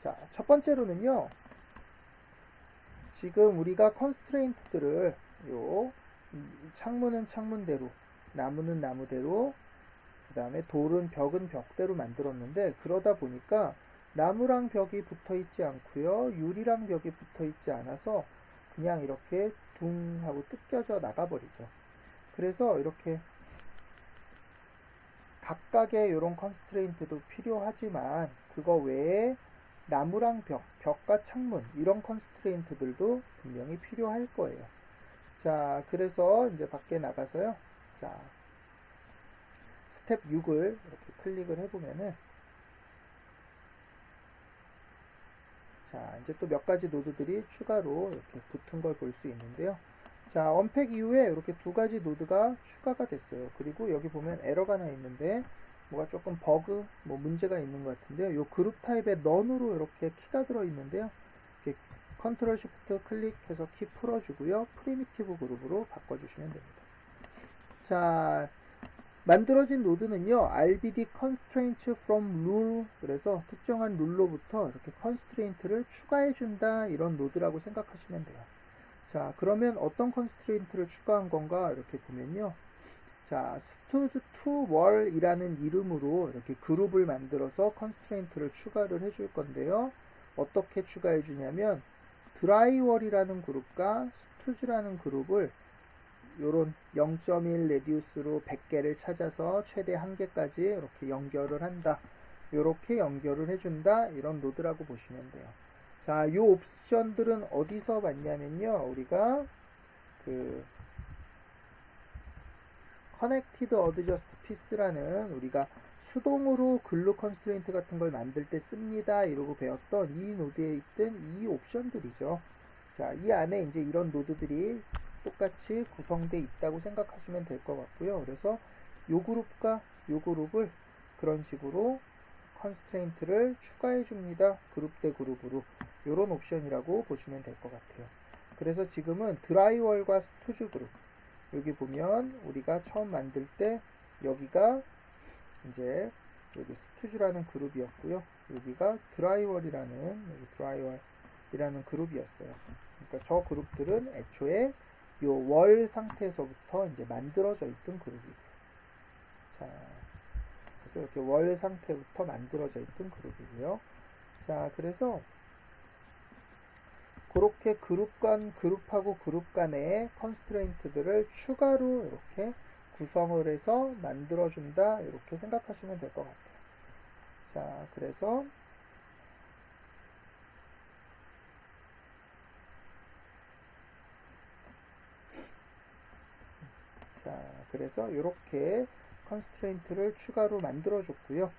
자, 첫 번째로는요. 지금 우리가 컨스트레인트들을 요 창문은 창문대로, 나무는 나무대로, 그 다음에 돌은 벽은 벽대로 만들었는데, 그러다 보니까 나무랑 벽이 붙어 있지 않고요, 유리랑 벽이 붙어 있지 않아서 그냥 이렇게 둥 하고 뜯겨져 나가버리죠. 그래서 이렇게 각각의 이런 컨스트레인트도 필요하지만 그거 외에 나무랑 벽, 벽과 창문 이런 컨스트레인트들도 분명히 필요할 거예요. 자, 그래서 이제 밖에 나가서요. 자, 스텝 6을 이렇게 클릭을 해보면은 자, 이제 또 몇 가지 노드들이 추가로 이렇게 붙은 걸 볼 수 있는데요. 자, 언팩 이후에 이렇게 두 가지 노드가 추가가 됐어요. 그리고 여기 보면 에러가 하나 있는데 뭐가 조금 버그, 뭐 문제가 있는 것 같은데요. 요 그룹 타입에 넌으로 이렇게 키가 들어 있는데요. 이렇게 컨트롤 시프트 클릭해서 키 풀어주고요. 프리미티브 그룹으로 바꿔주시면 됩니다. 자, 만들어진 노드는요, RBD constraint from rule, 그래서 특정한 룰로부터 이렇게 constraint를 추가해준다, 이런 노드라고 생각하시면 돼요. 자, 그러면 어떤 constraint를 추가한 건가, 이렇게 보면요. 자, stuz2wall 이라는 이름으로 이렇게 그룹을 만들어서 constraint를 추가를 해줄 건데요. 어떻게 추가해 주냐면, drywall이라는 그룹과 stuz라는 그룹을 요런 0.1 레디우스로 100개를 찾아서 최대 1개까지 이렇게 연결을 한다. 요렇게 연결을 해준다. 이런 노드라고 보시면 돼요. 자, 요 옵션들은 어디서 봤냐면요. 우리가 그 Connected Adjust Piece라는 우리가 수동으로 글루 컨스트레인트 같은 걸 만들 때 씁니다. 이러고 배웠던 이 노드에 있던 이 옵션들이죠. 자, 이 안에 이제 이런 노드들이 똑같이 구성되어 있다고 생각하시면 될 것 같고요. 그래서 요 그룹과 요 그룹을 그런 식으로 컨스트레인트를 추가해 줍니다. 그룹 대 그룹으로 요런 옵션이라고 보시면 될 것 같아요. 그래서 지금은 드라이월과 스투즈 그룹, 여기 보면 우리가 처음 만들 때 여기가 이제 여기 스투즈라는 그룹이었고요. 여기가 드라이월이라는 그룹이었어요. 그러니까 저 그룹들은 애초에 요 월 상태에서부터 이제 만들어져 있던 그룹이고요. 자, 그래서 이렇게 월 상태부터 만들어져 있던 그룹이고요. 자, 그래서 그렇게 그룹하고 그룹 간의 컨스트레인트들을 추가로 이렇게 구성을 해서 만들어준다. 이렇게 생각하시면 될 것 같아요. 자, 그래서 이렇게 컨스트레인트를 추가로 만들어줬고요.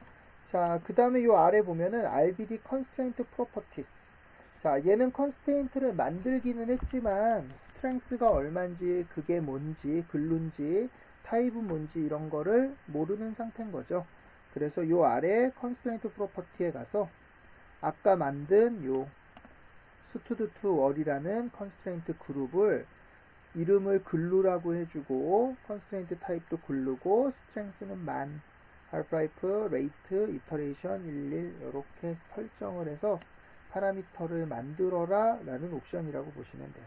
자, 그 다음에 이 아래 보면은 RBD Constraint Properties. 자, 얘는 컨스트레인트를 만들기는 했지만 스트렝스가 얼마인지, 그게 뭔지, 글루인지, 타입은 뭔지 이런 거를 모르는 상태인 거죠. 그래서 요 아래 컨스트레인트 프로퍼티에 가서 아까 만든 요 stud2wall이라는 컨스트레인트 그룹을 이름을 글루라고 해주고 컨스트레인트 타입도 글루고 스트렝스는 만, half-life, rate, iteration 11 이렇게 설정을 해서 파라미터를 만들어라 라는 옵션이라고 보시면 돼요.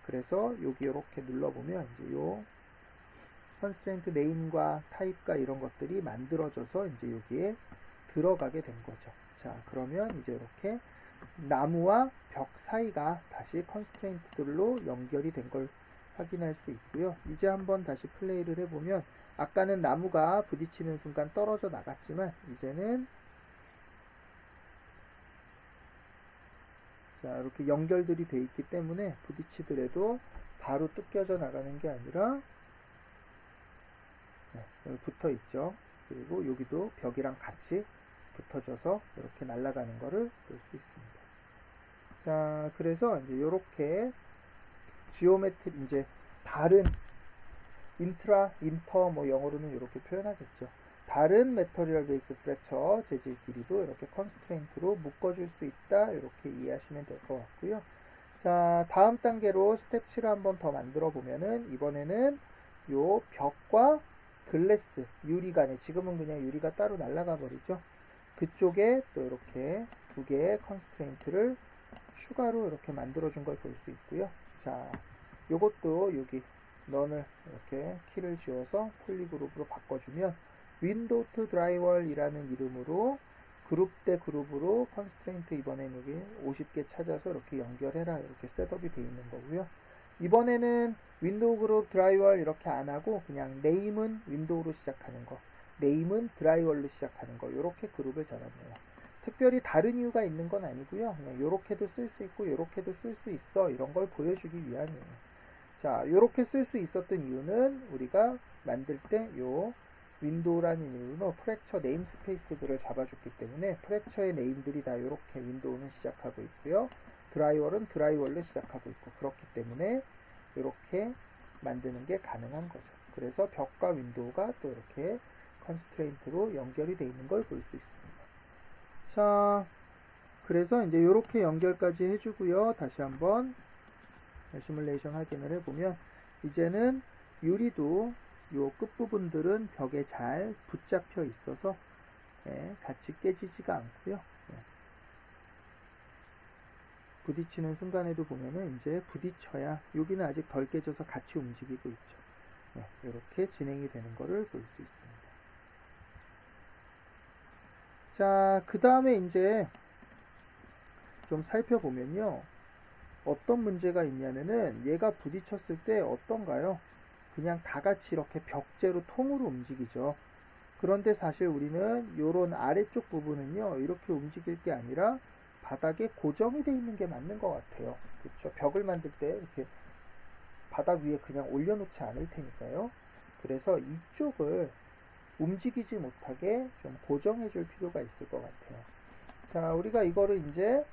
그래서 여기 이렇게 눌러보면 이제 요 컨스트레인트 네임과 타입과 이런 것들이 만들어져서 이제 여기에 들어가게 된 거죠. 자, 그러면 이제 이렇게 나무와 벽 사이가 다시 컨스트레인트들로 연결이 된 걸 확인할 수 있고요. 이제 한번 다시 플레이를 해보면 아까는 나무가 부딪히는 순간 떨어져 나갔지만 이제는 자, 이렇게 연결들이 돼 있기 때문에 부딪히더라도 바로 뜯겨져 나가는 게 아니라 여기 붙어 있죠. 그리고 여기도 벽이랑 같이 붙어져서 이렇게 날아가는 거를 볼 수 있습니다. 자, 그래서 이제 이렇게 지오메트리 이제 다른 인터 뭐 영어로는 이렇게 표현하겠죠. 다른 메터리얼 베이스 프랙처 재질끼리도 이렇게 컨스트레인트로 묶어줄 수 있다. 이렇게 이해하시면 될 것 같고요. 자, 다음 단계로 스텝 7을 한번 더 만들어 보면은 이번에는 요 벽과 글래스 유리관에 지금은 그냥 유리가 따로 날아가 버리죠. 그쪽에 또 이렇게 두 개의 컨스트레인트를 추가로 이렇게 만들어준 걸 볼 수 있고요. 자, 요것도 여기 넌을 이렇게 키를 지워서 폴리그룹으로 바꿔주면 윈도우 투 드라이월이라는 이름으로 그룹 대 그룹으로 컨스트레인트 이번엔 여기 50개 찾아서 이렇게 연결해라 이렇게 셋업이 되어 있는 거고요. 이번에는 윈도우 그룹 드라이월 이렇게 안 하고 그냥 네임은 윈도우로 시작하는 거, 네임은 드라이월로 시작하는 거 이렇게 그룹을 잡았네요. 특별히 다른 이유가 있는 건 아니고요. 그냥 이렇게도 쓸 수 있고 이렇게도 쓸 수 있어 이런 걸 보여주기 위함이에요. 자, 이렇게 쓸 수 있었던 이유는 우리가 만들 때 요 윈도우라는 이름으로 프랙처 네임스페이스들을 잡아줬기 때문에 프랙처의 네임들이 다 이렇게 윈도우는 시작하고 있고요. 드라이월은 드라이월로 시작하고 있고 그렇기 때문에 이렇게 만드는 게 가능한 거죠. 그래서 벽과 윈도우가 또 이렇게 컨스트레인트로 연결이 되어 있는 걸 볼 수 있습니다. 자, 그래서 이제 이렇게 연결까지 해주고요. 다시 한번 시뮬레이션 확인을 해보면 이제는 유리도 요 끝부분들은 벽에 잘 붙잡혀 있어서 같이 깨지지가 않고요. 부딪히는 순간에도 보면은 이제 부딪혀야 여기는 아직 덜 깨져서 같이 움직이고 있죠. 이렇게 진행이 되는 거를 볼 수 있습니다. 자, 그 다음에 이제 좀 살펴보면요. 어떤 문제가 있냐면은 얘가 부딪혔을 때 어떤가요? 그냥 다 같이 이렇게 벽재로 통으로 움직이죠. 그런데 사실 우리는 요런 아래쪽 부분은요, 이렇게 움직일 게 아니라 바닥에 고정이 되어 있는 게 맞는 것 같아요. 그렇죠? 벽을 만들 때 이렇게 바닥 위에 그냥 올려놓지 않을 테니까요. 그래서 이쪽을 움직이지 못하게 좀 고정해 줄 필요가 있을 것 같아요. 자, 우리가 이거를 이제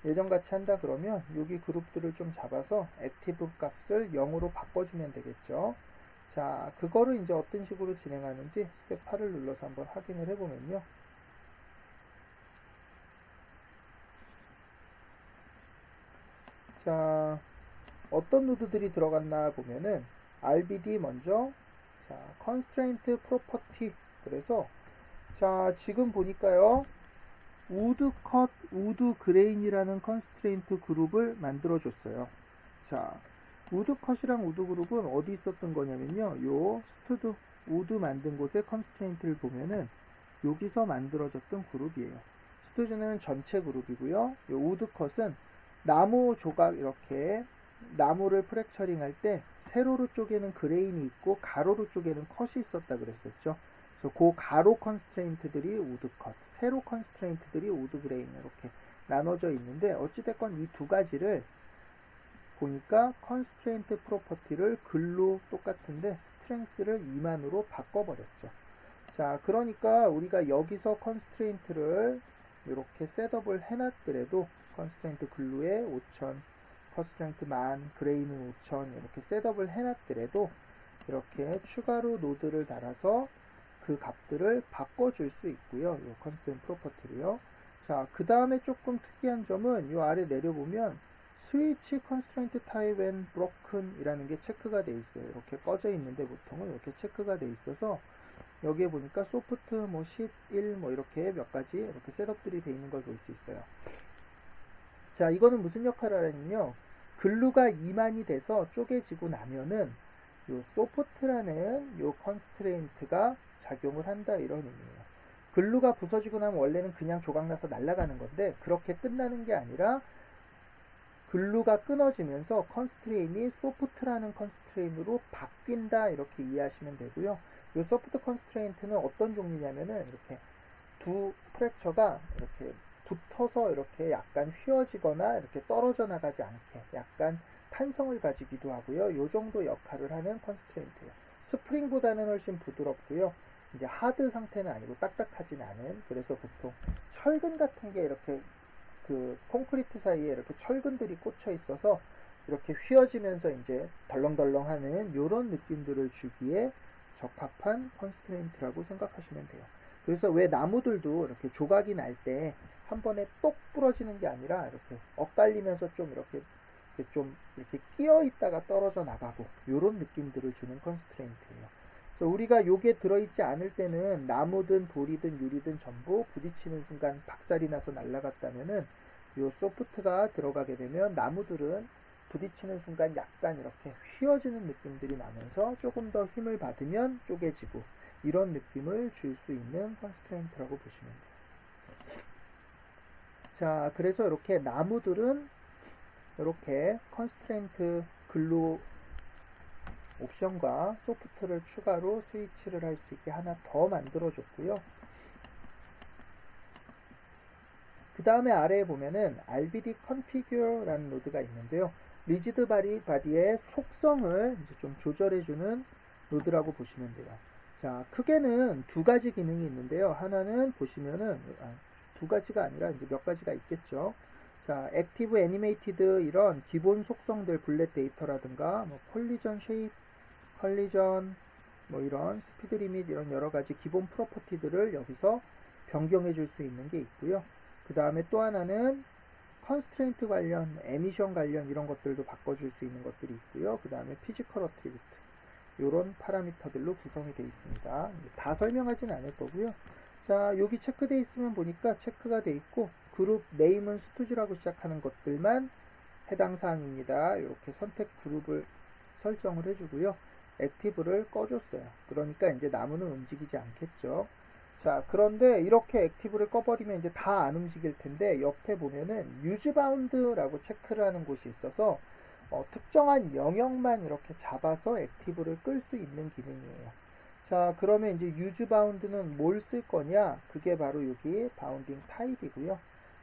예전같이 한다 그러면 여기 그룹들을 좀 잡아서 액티브 값을 0으로 바꿔주면 되겠죠. 자, 그거를 이제 어떤 식으로 진행하는지 스텝 8을 눌러서 한번 확인을 해보면요. 자, 어떤 노드들이 들어갔나 보면은 RBD 먼저, 자, constraint property. 그래서 자, 지금 보니까요. 우드 컷, 우드 그레인이라는 컨스트레인트 그룹을 만들어 줬어요. 자, 우드 컷이랑 우드 그룹은 어디 있었던 거냐면요. 요 스투드 우드 만든 곳의 컨스트레인트를 보면은 여기서 만들어졌던 그룹이에요. 스투드는 전체 그룹이고요. 요 우드 컷은 나무 조각 이렇게 나무를 프랙처링 할 때 세로로 쪼개는 그레인이 있고 가로로 쪼개는 컷이 있었다 그랬었죠. 그래서 그 가로 컨스트레인트들이 우드 컷, 세로 컨스트레인트들이 우드 그레인 이렇게 나눠져 있는데 어찌됐건 이 두 가지를 보니까 컨스트레인트 프로퍼티를 글로 똑같은데 스트렝스를 2만으로 바꿔버렸죠. 자, 그러니까 우리가 여기서 컨스트레인트를 이렇게 셋업을 해놨더라도 컨스트레인트 글루에 5000, 컨스트레인트 만, 그레인은 5000 이렇게 셋업을 해놨더라도 이렇게 추가로 노드를 달아서 그 값들을 바꿔줄 수 있고요. 이 컨스트레인트 프로퍼티를요. 자, 그 다음에 조금 특이한 점은 이 아래 내려보면 스위치 컨스트레인트 타입 앤 브로큰 이라는 게 체크가 돼 있어요. 이렇게 꺼져 있는데 보통은 이렇게 체크가 돼 있어서 여기에 보니까 소프트 뭐 11 뭐 이렇게 몇 가지 이렇게 셋업들이 돼 있는 걸 볼 수 있어요. 자, 이거는 무슨 역할을 하냐면요. 글루가 2만이 돼서 쪼개지고 나면은 요 소프트라는 요 컨스트레인트가 작용을 한다 이런 의미예요. 글루가 부서지고 나면 원래는 그냥 조각나서 날아가는 건데 그렇게 끝나는 게 아니라 글루가 끊어지면서 컨스트레인이 소프트라는 컨스트레인으로 바뀐다 이렇게 이해하시면 되고요. 이 소프트 컨스트레인트는 어떤 종류냐면은 이렇게 두 프랙처가 이렇게 붙어서 이렇게 약간 휘어지거나 이렇게 떨어져 나가지 않게 약간 탄성을 가지기도 하고요. 이 정도 역할을 하는 컨스트레인트예요. 스프링보다는 훨씬 부드럽고요. 이제 하드 상태는 아니고 딱딱하진 않은. 그래서 보통 철근 같은 게 이렇게 그 콘크리트 사이에 이렇게 철근들이 꽂혀 있어서 이렇게 휘어지면서 이제 덜렁덜렁하는 이런 느낌들을 주기에 적합한 컨스트레인트라고 생각하시면 돼요. 그래서 왜 나무들도 이렇게 조각이 날 때 한 번에 똑 부러지는 게 아니라 이렇게 엇갈리면서 좀 이렇게 끼어 있다가 떨어져 나가고 이런 느낌들을 주는 컨스트레인트예요. 그래서 우리가 요게 들어있지 않을 때는 나무든 돌이든 유리든 전부 부딪히는 순간 박살이 나서 날아갔다면은 요 소프트가 들어가게 되면 나무들은 부딪히는 순간 약간 이렇게 휘어지는 느낌들이 나면서 조금 더 힘을 받으면 쪼개지고 이런 느낌을 줄 수 있는 컨스트레인트라고 보시면 돼요. 자, 그래서 이렇게 나무들은 이렇게 컨스트레인트 글루 옵션과 소프트를 추가로 스위치를 할 수 있게 하나 더 만들어 줬고요. 그 다음에 아래에 보면은 RBD Configure라는 노드가 있는데요. 리지드 바디의 속성을 이제 좀 조절해주는 노드라고 보시면 돼요. 자, 크게는 두 가지 기능이 있는데요. 하나는 보시면은 두 가지가 아니라 이제 몇 가지가 있겠죠. 자, 액티브 애니메이티드 이런 기본 속성들 블렛 데이터라든가 뭐 콜리전 쉐입, 컬리전 뭐 이런 스피드 리밋 이런 여러 가지 기본 프로퍼티들을 여기서 변경해 줄 수 있는 게 있고요. 그 다음에 또 하나는 컨스트레인트 관련, 에미션 관련 이런 것들도 바꿔줄 수 있는 것들이 있고요. 그 다음에 피지컬 어트리뷰트 이런 파라미터들로 구성이 되어 있습니다. 다 설명하진 않을 거고요. 자, 여기 체크되어 있으면 보니까 체크가 되어 있고 그룹 네임은 스투즈라고 시작하는 것들만 해당 사항입니다. 이렇게 선택 그룹을 설정을 해주고요. 액티브를 꺼줬어요. 그러니까 이제 나무는 움직이지 않겠죠. 자, 그런데 이렇게 액티브를 꺼버리면 이제 다 안 움직일 텐데 옆에 보면은 유즈 바운드라고 체크를 하는 곳이 있어서 특정한 영역만 이렇게 잡아서 액티브를 끌 수 있는 기능이에요. 자, 그러면 이제 유즈 바운드는 뭘 쓸 거냐? 그게 바로 여기 바운딩 타입이고요.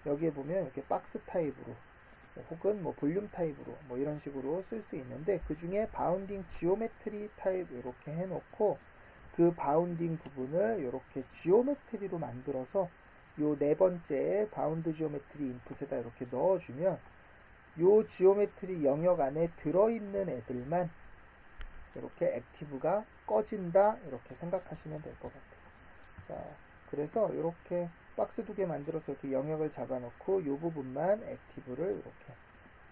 여기에 보면 이렇게 박스 타입으로 혹은 뭐 볼륨 타입으로 뭐 이런 식으로 쓸 수 있는데 그 중에 바운딩 지오메트리 타입 이렇게 해놓고 그 바운딩 부분을 이렇게 지오메트리로 만들어서 요 네 번째 바운드 지오메트리 인풋에다 이렇게 넣어주면 요 지오메트리 영역 안에 들어있는 애들만 이렇게 액티브가 꺼진다 이렇게 생각하시면 될 것 같아요. 자, 그래서 이렇게 박스 두 개 만들어서 이렇게 영역을 잡아놓고 이 부분만 액티브를 이렇게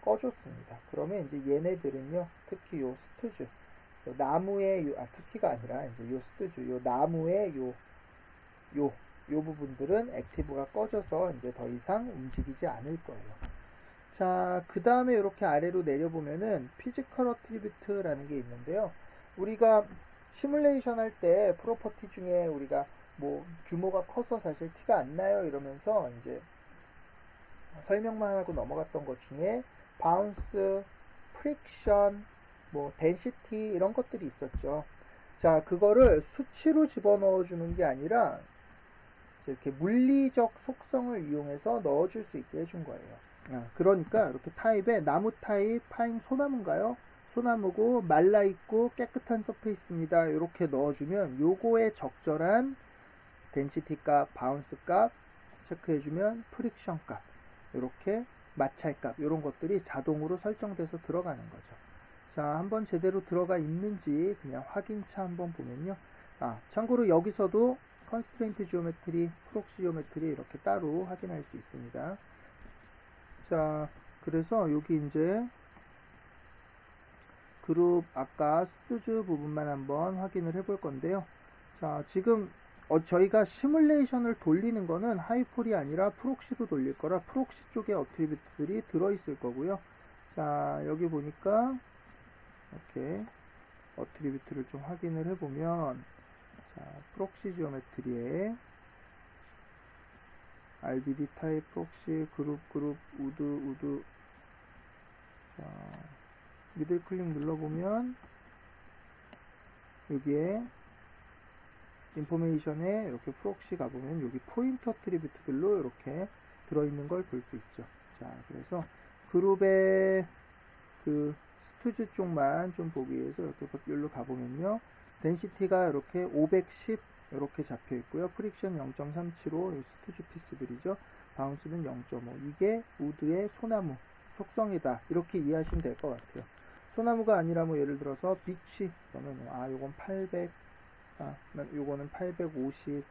꺼줬습니다. 그러면 이제 얘네들은요, 특히 요 스투즈, 요 나무의 특히가 아니라 이제 요 스투즈, 요 나무의 요 부분들은 액티브가 꺼져서 이제 더 이상 움직이지 않을 거예요. 자, 그 다음에 이렇게 아래로 내려보면은 피지컬 어트리뷰트라는 게 있는데요. 우리가 시뮬레이션 할 때 프로퍼티 중에 우리가 뭐 규모가 커서 사실 티가 안 나요 이러면서 이제 설명만 하고 넘어갔던 것 중에 바운스, 프릭션, 뭐 덴시티 이런 것들이 있었죠. 자, 그거를 수치로 집어넣어 주는 게 아니라 이렇게 물리적 속성을 이용해서 넣어줄 수 있게 해준 거예요. 그러니까 이렇게 타입에 나무 타입, 파인 소나무인가요? 소나무고 말라있고 깨끗한 서페이스입니다. 이렇게 넣어주면 요거에 적절한 덴시티 값, 바운스 값 체크해주면 프릭션 값, 이렇게 마찰 값 이런 것들이 자동으로 설정돼서 들어가는 거죠. 자, 한번 제대로 들어가 있는지 그냥 확인차 한번 보면요. 참고로 여기서도 컨스트레인트 지오메트리, 프록시 지오메트리 이렇게 따로 확인할 수 있습니다. 자, 그래서 여기 이제 그룹 아까 스투즈 부분만 한번 확인을 해볼 건데요. 자, 지금 저희가 시뮬레이션을 돌리는 거는 하이폴이 아니라 프록시로 돌릴 거라 프록시 쪽에 어트리뷰트들이 들어있을 거고요. 자, 여기 보니까 이렇게 어트리뷰트를 좀 확인을 해보면 자, 프록시 지오메트리에 RBD 타입 프록시 그룹 우드 자, 미들 클릭 눌러보면 여기에 인포메이션에 이렇게 프록시 가보면 여기 포인트 어트리뷰트들로 이렇게 들어있는 걸 볼 수 있죠. 자, 그래서 그룹의 그 스투즈 쪽만 좀 보기 위해서 이렇게 여기로 가보면요. 덴시티가 이렇게 510 이렇게 잡혀 있고요. 프릭션 0.375 스투즈 피스들이죠. 바운스는 0.5. 이게 우드의 소나무 속성이다. 이렇게 이해하시면 될 것 같아요. 소나무가 아니라 뭐 예를 들어서 비치 그러면 요건 800 요거는 850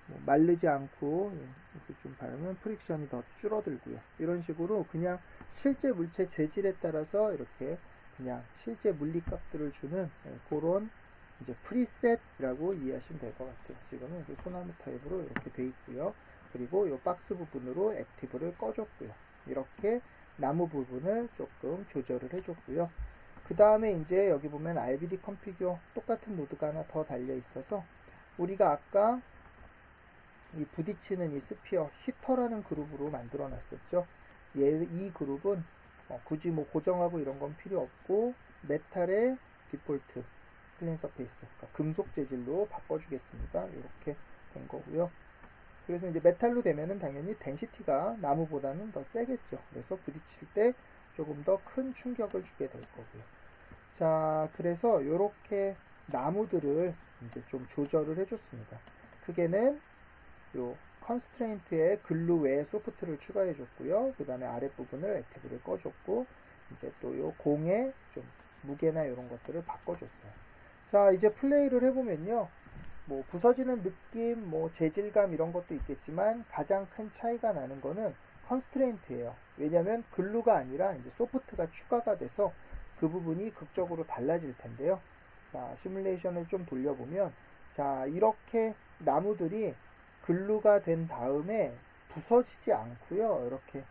뭐 마르지 않고 이렇게 좀 바르면 프릭션이 더 줄어들고요. 이런 식으로 그냥 실제 물체 재질에 따라서 이렇게 그냥 실제 물리값들을 주는 그런 이제 프리셋이라고 이해하시면 될 것 같아요. 지금은 그 소나무 타입으로 이렇게 돼 있고요. 그리고 이 박스 부분으로 액티브를 꺼줬고요. 이렇게 나무 부분을 조금 조절을 해줬고요. 그 다음에 이제 여기 보면 RBD 컴피규어 똑같은 노드가 하나 더 달려 있어서 우리가 아까 이 부딪히는 이 스피어 히터라는 그룹으로 만들어 놨었죠. 이 그룹은 굳이 뭐 고정하고 이런 건 필요 없고 메탈의 디폴트 플레인 서페이스, 그러니까 금속 재질로 바꿔주겠습니다. 이렇게 된 거고요. 그래서 이제 메탈로 되면은 당연히 덴시티가 나무보다는 더 세겠죠. 그래서 부딪힐 때 조금 더 큰 충격을 주게 될 거고요. 자, 그래서 이렇게 나무들을 이제 좀 조절을 해줬습니다. 크게는 요 컨스트레인트에 글루 외에 소프트를 추가해 줬고요. 그 다음에 아랫부분을 액티브를 꺼줬고, 이제 또 요 공의 좀 무게나 이런 것들을 바꿔줬어요. 자, 이제 플레이를 해보면요. 뭐 부서지는 느낌, 뭐 재질감 이런 것도 있겠지만 가장 큰 차이가 나는 거는 컨스트레인트예요. 왜냐면 글루가 아니라 이제 소프트가 추가가 돼서 그 부분이 극적으로 달라질 텐데요. 자, 시뮬레이션을 좀 돌려보면, 자, 이렇게 나무들이 글루가 된 다음에 부서지지 않고요. 이렇게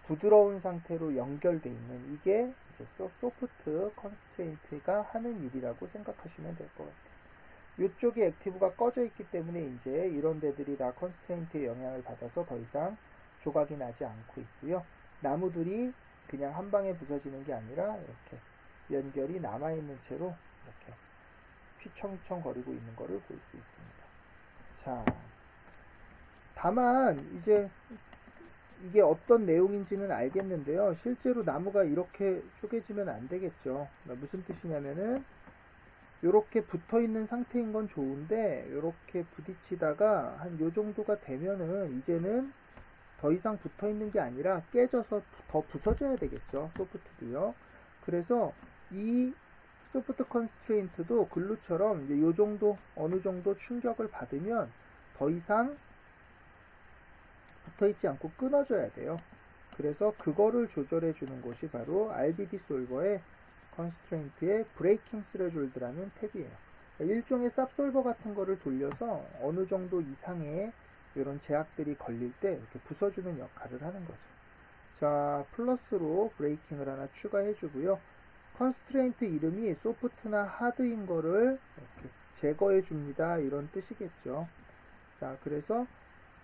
부드러운 상태로 연결되어 있는 이게 이제 소프트 컨스트레인트가 하는 일이라고 생각하시면 될 것 같아요. 이쪽에 액티브가 꺼져 있기 때문에 이제 이런 데들이 다 컨스트레인트의 영향을 받아서 더 이상 조각이 나지 않고 있고요. 나무들이 그냥 한 방에 부서지는 게 아니라 이렇게 연결이 남아있는 채로 이렇게 휘청휘청 거리고 있는 것을 볼 수 있습니다. 자, 다만 이제 이게 어떤 내용인지는 알겠는데요. 실제로 나무가 이렇게 쪼개지면 안 되겠죠. 무슨 뜻이냐면은 이렇게 붙어 있는 상태인 건 좋은데 이렇게 부딪히다가 한 요 정도가 되면은 이제는 더 이상 붙어 있는 게 아니라 깨져서 더 부서져야 되겠죠. 소프트도요. 그래서 이 소프트 컨스트레인트도 글루처럼 이제 요 정도 어느 정도 충격을 받으면 더 이상 붙어 있지 않고 끊어져야 돼요. 그래서 그거를 조절해 주는 곳이 바로 RBD 솔버의 컨스트레인트의 브레이킹 스레졸드라는 탭이에요. 일종의 쌉솔버 같은 거를 돌려서 어느 정도 이상의 이런 제약들이 걸릴 때 이렇게 부숴주는 역할을 하는 거죠. 자, 플러스로 브레이킹을 하나 추가해 주고요. 컨스트레인트 이름이 소프트나 하드인 거를 이렇게 제거해 줍니다. 이런 뜻이겠죠. 자, 그래서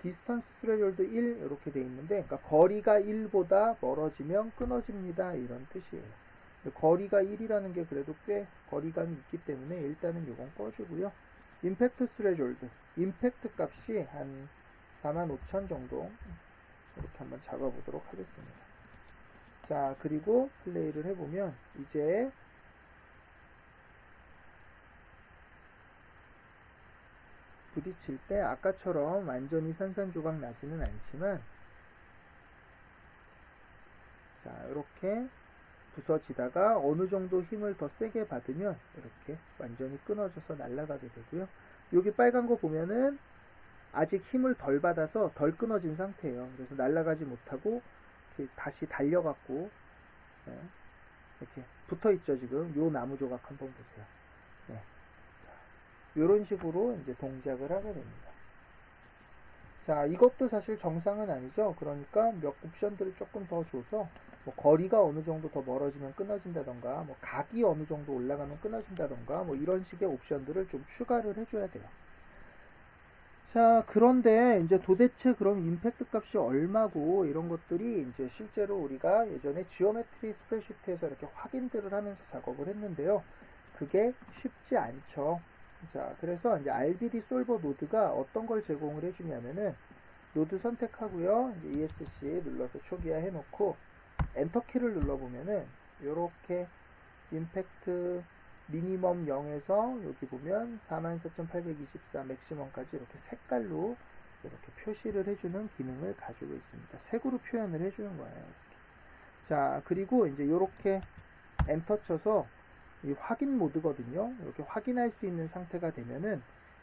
디스턴스 스레졸드 1 이렇게 돼 있는데, 그러니까 거리가 1보다 멀어지면 끊어집니다. 이런 뜻이에요. 거리가 1이라는 게 그래도 꽤 거리감이 있기 때문에 일단은 요건 꺼주고요. 임팩트 스레졸드, 임팩트 값이 한 45,000 정도 이렇게 한번 잡아보도록 하겠습니다. 자, 그리고 플레이를 해보면 이제 부딪힐 때 아까처럼 완전히 산산조각 나지는 않지만, 자, 이렇게 부서지다가 어느 정도 힘을 더 세게 받으면 이렇게 완전히 끊어져서 날아가게 되고요. 여기 빨간 거 보면은 아직 힘을 덜 받아서 덜 끊어진 상태예요. 그래서 날아가지 못하고 이렇게 다시 달려갖고 이렇게 붙어있죠. 지금 요 나무 조각 한번 보세요. 네. 이런 식으로 이제 동작을 하게 됩니다. 자, 이것도 사실 정상은 아니죠. 그러니까 몇 옵션들을 조금 더 줘서 뭐 거리가 어느 정도 더 멀어지면 끊어진다던가, 뭐 각이 어느 정도 올라가면 끊어진다던가, 뭐 이런 식의 옵션들을 좀 추가를 해줘야 돼요. 자, 그런데 이제 도대체 그럼 임팩트 값이 얼마고 이런 것들이 이제 실제로 우리가 예전에 지오메트리 스프레드시트에서 이렇게 확인들을 하면서 작업을 했는데요. 그게 쉽지 않죠. 자, 그래서 이제 RBD 솔버 노드가 어떤 걸 제공을 해주냐면은 노드 선택하고요. 이제 ESC 눌러서 초기화 해놓고 엔터키를 눌러보면은 요렇게 임팩트 미니멈 0에서 여기 보면 44,824 맥시멈까지 이렇게 색깔로 이렇게 표시를 해주는 기능을 가지고 있습니다. 색으로 표현을 해주는 거예요. 이렇게. 자, 그리고 이제 요렇게 엔터 쳐서 이 확인 모드거든요. 이렇게 확인할 수 있는 상태가 되면은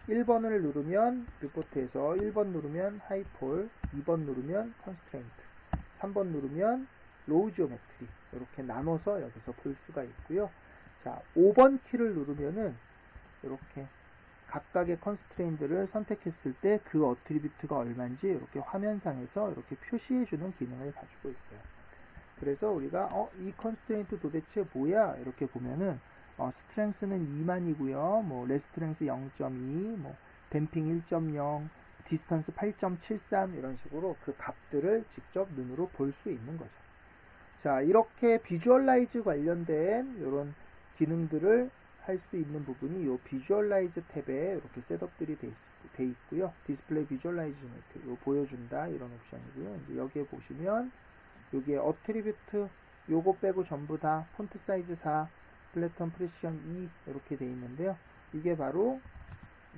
1번을 누르면 뷰포트에서 1번 누르면 하이폴, 2번 누르면 컨스트레인트, 3번 누르면 로우 지오메트리 이렇게 나눠서 여기서 볼 수가 있고요. 자, 5번 키를 누르면은 이렇게 각각의 컨스트레인들을 선택했을 때 그 어트리뷰트가 얼마인지 이렇게 화면상에서 이렇게 표시해주는 기능을 가지고 있어요. 그래서 우리가 이 컨스트레인트 도대체 뭐야? 이렇게 보면은 스트렝스는 2만이고요. 뭐 레스트렝스 0.2, 뭐 댐핑 1.0, 디스턴스 8.73 이런 식으로 그 값들을 직접 눈으로 볼 수 있는 거죠. 자, 이렇게 비주얼라이즈 관련된 이런 기능들을 할 수 있는 부분이 이 비주얼라이즈 탭에 이렇게 셋업들이 돼 있고요. 디스플레이 비주얼라이즈 요 보여준다 이런 옵션이고요. 이제 여기에 보시면 여기에 어트리뷰트 요거 빼고 전부 다 폰트 사이즈 4, 플래톤 프레시션 2 이렇게 돼 있는데요. 이게 바로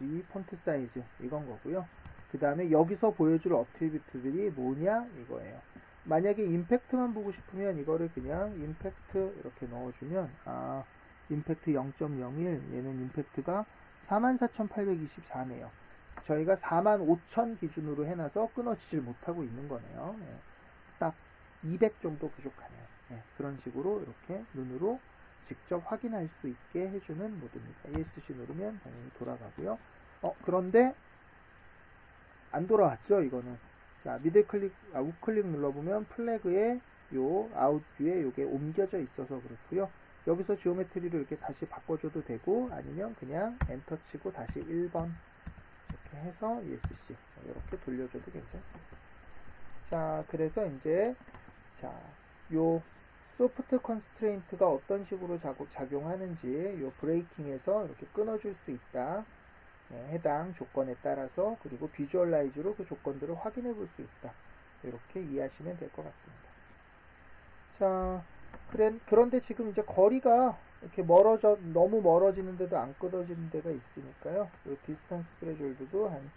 이 폰트 사이즈 이건 거고요. 그 다음에 여기서 보여줄 어트리뷰트들이 뭐냐 이거예요. 만약에 임팩트만 보고 싶으면 이거를 그냥 임팩트 이렇게 넣어주면 임팩트 0.01 얘는 임팩트가 44,824네요. 저희가 45,000 기준으로 해놔서 끊어지질 못하고 있는 거네요. 예. 딱 200 정도 부족하네요. 예. 그런 식으로 이렇게 눈으로 직접 확인할 수 있게 해주는 모드입니다. ESC 누르면 당연히 돌아가고요. 그런데 안 돌아왔죠 이거는. 자, 미들 클릭, 우클릭 눌러보면 플래그에 요 아웃뷰에 요게 옮겨져 있어서 그렇고요. 여기서 지오메트리를 이렇게 다시 바꿔줘도 되고 아니면 그냥 엔터 치고 다시 1번 이렇게 해서 ESC 이렇게 돌려줘도 괜찮습니다. 자, 그래서 이제 요 소프트 컨스트레인트가 어떤 식으로 작용하는지 요 브레이킹에서 이렇게 끊어줄 수 있다. 해당 조건에 따라서 그리고 비주얼라이즈로 그 조건들을 확인해 볼 수 있다. 이렇게 이해하시면 될 것 같습니다. 자, 그런데 지금 이제 거리가 이렇게 너무 멀어지는데도 안 끊어지는 데가 있으니까요. 이 디스턴스 스레졸드도 한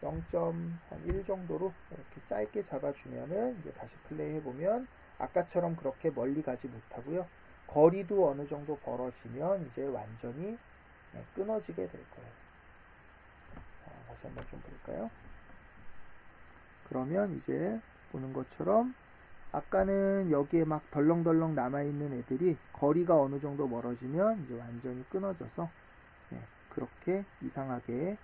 0.1 정도로 이렇게 짧게 잡아주면은 이제 다시 플레이 해보면 아까처럼 그렇게 멀리 가지 못하고요. 거리도 어느 정도 벌어지면 이제 완전히 끊어지게 될 거예요. 자, 다시 한번 좀 볼까요? 그러면 이제 보는 것처럼 아까는 여기에 막 덜렁덜렁 남아있는 애들이 거리가 어느 정도 멀어지면 이제 완전히 끊어져서 그렇게 이상하게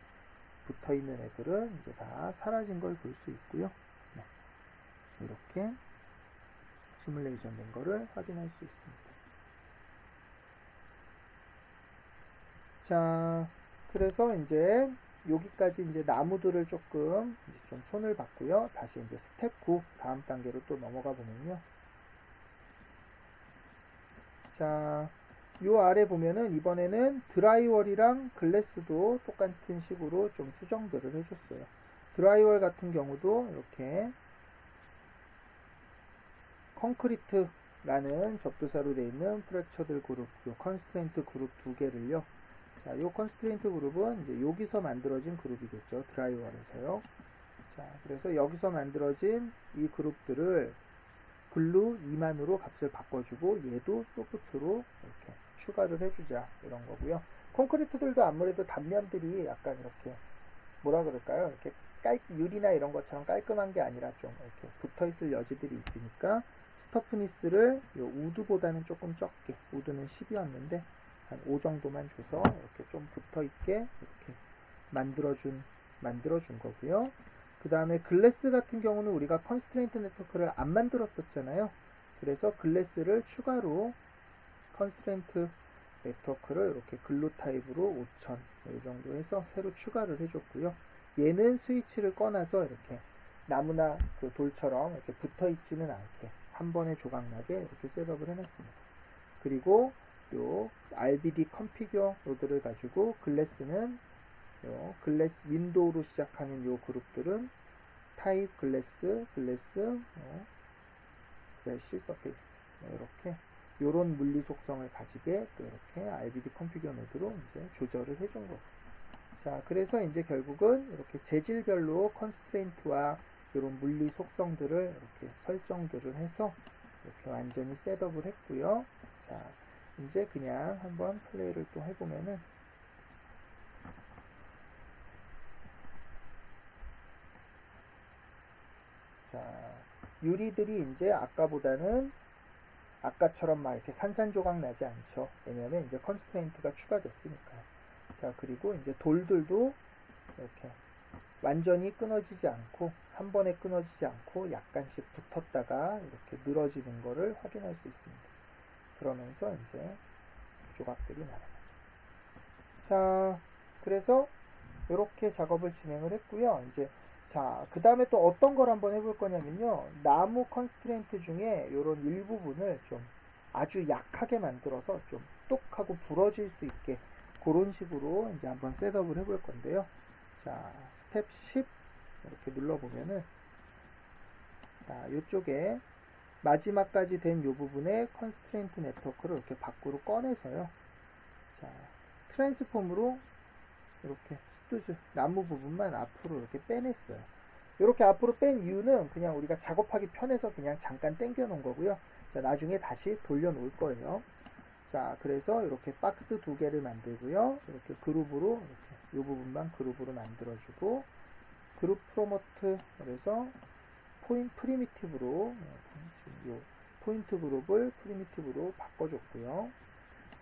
붙어있는 애들은 이제 다 사라진 걸 볼 수 있고요. 이렇게 시뮬레이션 된 거를 확인할 수 있습니다. 자, 그래서 이제 여기까지 이제 나무들을 조금 이제 좀 손을 봤고요. 다시 이제 스텝 9 다음 단계로 또 넘어가 보면요. 자, 요 아래 보면은 이번에는 드라이월이랑 글래스도 똑같은 식으로 좀 수정들을 해줬어요. 드라이월 같은 경우도 이렇게 콘크리트라는 접두사로 되어 있는 프랙처들 그룹, 요 컨스트레인트 그룹 두 개를요. 자, 요 컨스트레인트 그룹은 이제 여기서 만들어진 그룹이겠죠. 드라이월에서요. 자, 그래서 여기서 만들어진 이 그룹들을 글루 2만으로 값을 바꿔주고 얘도 소프트로 이렇게 추가를 해주자 이런 거고요. 콘크리트들도 아무래도 단면들이 약간 이렇게 뭐라 그럴까요? 이렇게 유리나 이런 것처럼 깔끔한 게 아니라 좀 이렇게 붙어있을 여지들이 있으니까 스터프니스를 요 우드보다는 조금 적게, 우드는 10이었는데 한 5 정도만 줘서 이렇게 좀 붙어있게 이렇게 만들어준 거고요. 그 다음에 글래스 같은 경우는 우리가 컨스트레인트 네트워크를 안 만들었었잖아요. 그래서 글래스를 추가로 컨스트레인트 네트워크를 이렇게 글루 타입으로 5000 이 정도 해서 새로 추가를 해줬고요. 얘는 스위치를 꺼놔서 이렇게 나무나 그 돌처럼 이렇게 붙어 있지는 않게 한 번에 조각나게 이렇게 셋업을 해놨습니다. 그리고 요 RBD 컨피규어 노드를 가지고 글래스는 요 글래스 윈도우로 시작하는 요 그룹들은 타입 글래스, 글래시 서페이스 이렇게 요런 물리 속성을 가지게 또 이렇게 RBD 컨피규어 노드로 이제 조절을 해준 거고. 자, 그래서 이제 결국은 이렇게 재질별로 컨스트레인트와 이런 물리 속성들을 이렇게 설정들을 해서 이렇게 완전히 셋업을 했고요. 자, 이제 그냥 한번 플레이를 또 해보면은 자, 유리들이 이제 아까보다는 아까처럼 막 이렇게 산산조각 나지 않죠. 왜냐면 이제 컨스트레인트가 추가됐으니까요. 자, 그리고 이제 돌들도 이렇게 완전히 끊어지지 않고 한 번에 끊어지지 않고 약간씩 붙었다가 이렇게 늘어지는 거를 확인할 수 있습니다. 그러면서 이제 조각들이 나는 거죠. 자, 그래서 이렇게 작업을 진행을 했고요. 이제 자, 그 다음에 또 어떤 걸 한번 해볼 거냐면요. 나무 컨스트레인트 중에 이런 일부분을 좀 아주 약하게 만들어서 좀 뚝 하고 부러질 수 있게 그런 식으로 이제 한번 셋업을 해볼 건데요. 자, 스텝 10 이렇게 눌러보면은 자, 이쪽에 마지막까지 된 이 부분에 컨스트레인트 네트워크를 이렇게 밖으로 꺼내서요. 자, 트랜스폼으로 이렇게 스투즈 나무 부분만 앞으로 이렇게 빼냈어요. 이렇게 앞으로 뺀 이유는 그냥 우리가 작업하기 편해서 그냥 잠깐 당겨 놓은 거고요. 자, 나중에 다시 돌려 놓을 거예요. 자, 그래서 이렇게 박스 두 개를 만들고요. 이렇게 그룹으로 이렇게 이 부분만 그룹으로 만들어주고 그룹 프로모트 그래서 프리미티브로 지금 요 포인트 그룹을 프리미티브로 바꿔줬고요.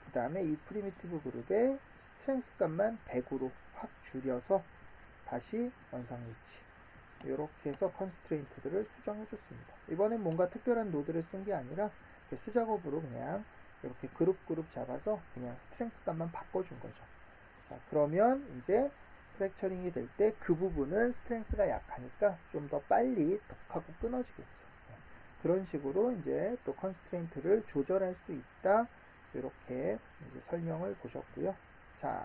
그 다음에 이 프리미티브 그룹의 스트렝스 값만 100으로 확 줄여서 다시 원상 위치 이렇게 해서 컨스트레인트들을 수정해 줬습니다. 이번엔 뭔가 특별한 노드를 쓴 게 아니라 수작업으로 그냥 이렇게 그룹 잡아서 그냥 스트렝스 값만 바꿔준 거죠. 자, 그러면 이제 프랙처링이 될 때 그 부분은 스트렝스가 약하니까 좀 더 빨리 톡 하고 끊어지겠죠. 그런 식으로 이제 또 컨스트레인트를 조절할 수 있다. 이렇게 이제 설명을 보셨고요. 자,